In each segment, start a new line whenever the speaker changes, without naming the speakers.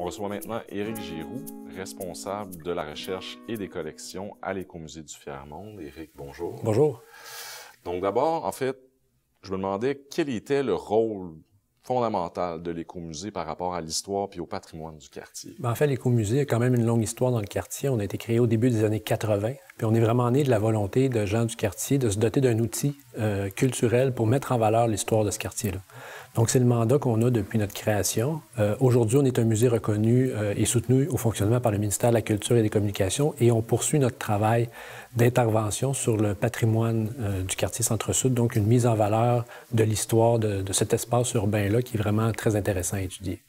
On reçoit maintenant Éric Giroux, responsable de la recherche et des collections à l'Écomusée du Fier-Monde. Éric, bonjour.
Bonjour.
Donc d'abord, en fait, je me demandais quel était le rôle fondamental de l'Écomusée par rapport à l'histoire puis au patrimoine du quartier.
En fait, l'Écomusée a quand même une longue histoire dans le quartier. On a été créé au début des années 80, puis on est vraiment né de la volonté de gens du quartier de se doter d'un outil culturel pour mettre en valeur l'histoire de ce quartier-là. Donc, c'est le mandat qu'on a depuis notre création. Aujourd'hui, on est un musée reconnu et soutenu au fonctionnement par le ministère de la Culture et des Communications et on poursuit notre travail d'intervention sur le patrimoine du quartier Centre-Sud, donc une mise en valeur de l'histoire de cet espace urbain-là qui est vraiment très intéressant à étudier.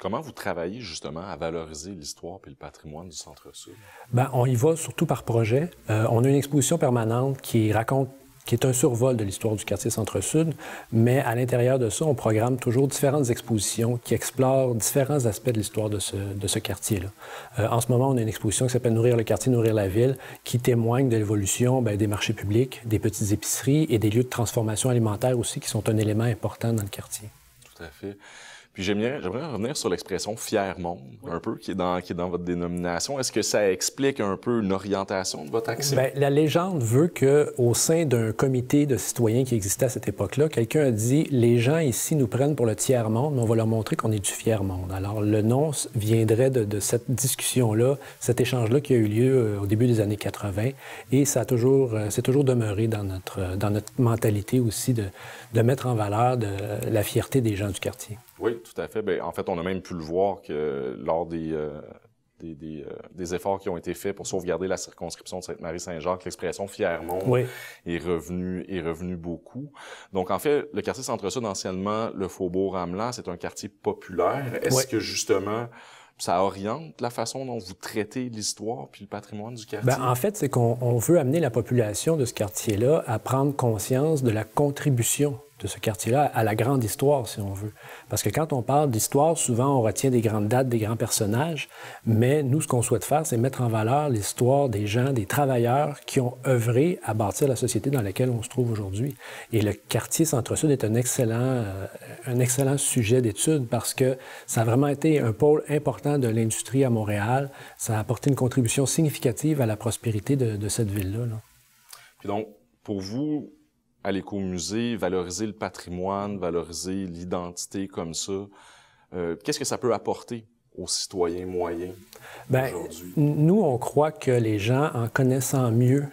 Comment vous travaillez justement à valoriser l'histoire et le patrimoine du Centre-Sud?
Bien, on y va surtout par projet. On a une exposition permanente qui est un survol de l'histoire du quartier Centre-Sud, mais à l'intérieur de ça, on programme toujours différentes expositions qui explorent différents aspects de l'histoire de ce quartier-là. En ce moment, on a une exposition qui s'appelle « Nourrir le quartier, nourrir la ville », qui témoigne de l'évolution des marchés publics, des petites épiceries et des lieux de transformation alimentaire aussi, qui sont un élément important dans le quartier.
Tout à fait. Puis j'aimerais revenir sur l'expression « Fier-Monde », un peu, qui est dans votre dénomination. Est-ce que ça explique un peu une orientation de votre action? Bien,
la légende veut qu'au sein d'un comité de citoyens qui existait à cette époque-là, quelqu'un a dit « Les gens ici nous prennent pour le tiers-monde, mais on va leur montrer qu'on est du fier-monde ». Alors, le nom viendrait de cette discussion-là, cet échange-là qui a eu lieu au début des années 80, et ça c'est toujours demeuré dans notre mentalité aussi de mettre en valeur la fierté des gens du quartier.
Oui, tout à fait. Bien, en fait, on a même pu le voir que lors des efforts qui ont été faits pour sauvegarder la circonscription de Sainte-Marie-Saint-Jacques, l'expression « Fier-Monde » est revenue beaucoup. Donc, en fait, le quartier Centre-Sud, anciennement le Faubourg Ameland, c'est un quartier populaire. Est-ce que, justement, ça oriente la façon dont vous traitez l'histoire puis le patrimoine du quartier?
Bien, en fait, c'est qu'on veut amener la population de ce quartier-là à prendre conscience de la contribution de ce quartier-là à la grande histoire, si on veut. Parce que quand on parle d'histoire, souvent, on retient des grandes dates, des grands personnages, mais nous, ce qu'on souhaite faire, c'est mettre en valeur l'histoire des gens, des travailleurs qui ont œuvré à bâtir la société dans laquelle on se trouve aujourd'hui. Et le quartier Centre-Sud est un excellent sujet d'étude parce que ça a vraiment été un pôle important de l'industrie à Montréal. Ça a apporté une contribution significative à la prospérité de cette ville-là.
Puis donc, pour vous, à l'Écomusée, valoriser le patrimoine, valoriser l'identité comme ça, qu'est-ce que ça peut apporter aux citoyens moyens aujourd'hui?
Nous, on croit que les gens, en connaissant mieux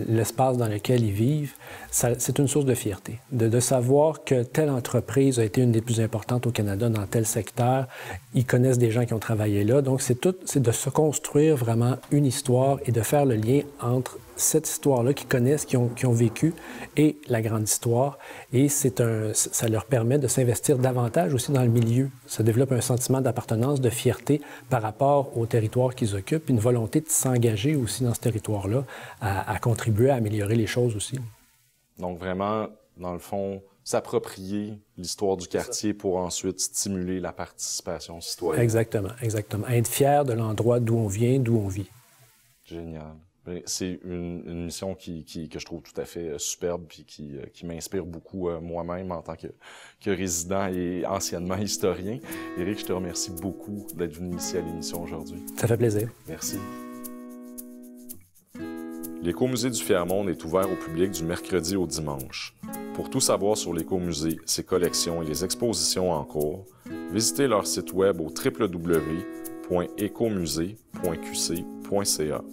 l'espace dans lequel ils vivent, c'est une source de fierté. De savoir que telle entreprise a été une des plus importantes au Canada dans tel secteur, ils connaissent des gens qui ont travaillé là. Donc, c'est de se construire vraiment une histoire et de faire le lien entre cette histoire-là qu'ils connaissent, qui ont vécu, et la grande histoire. Et ça leur permet de s'investir davantage aussi dans le milieu. Ça développe un sentiment d'appartenance, de fierté par rapport au territoire qu'ils occupent, une volonté de s'engager aussi dans ce territoire-là, à contribuer à améliorer les choses aussi.
Donc vraiment, dans le fond, s'approprier l'histoire du quartier pour ensuite stimuler la participation citoyenne.
Exactement, exactement. Être fier de l'endroit d'où on vient, d'où on vit.
Génial. C'est une mission que je trouve tout à fait superbe et qui m'inspire beaucoup moi-même en tant que résident et anciennement historien. Éric, je te remercie beaucoup d'être venu ici à l'émission aujourd'hui.
Ça fait plaisir.
Merci. L'Écomusée du Fier-Monde est ouvert au public du mercredi au dimanche. Pour tout savoir sur l'Écomusée, ses collections et les expositions en cours, visitez leur site web au www.ecomusée.qc.ca.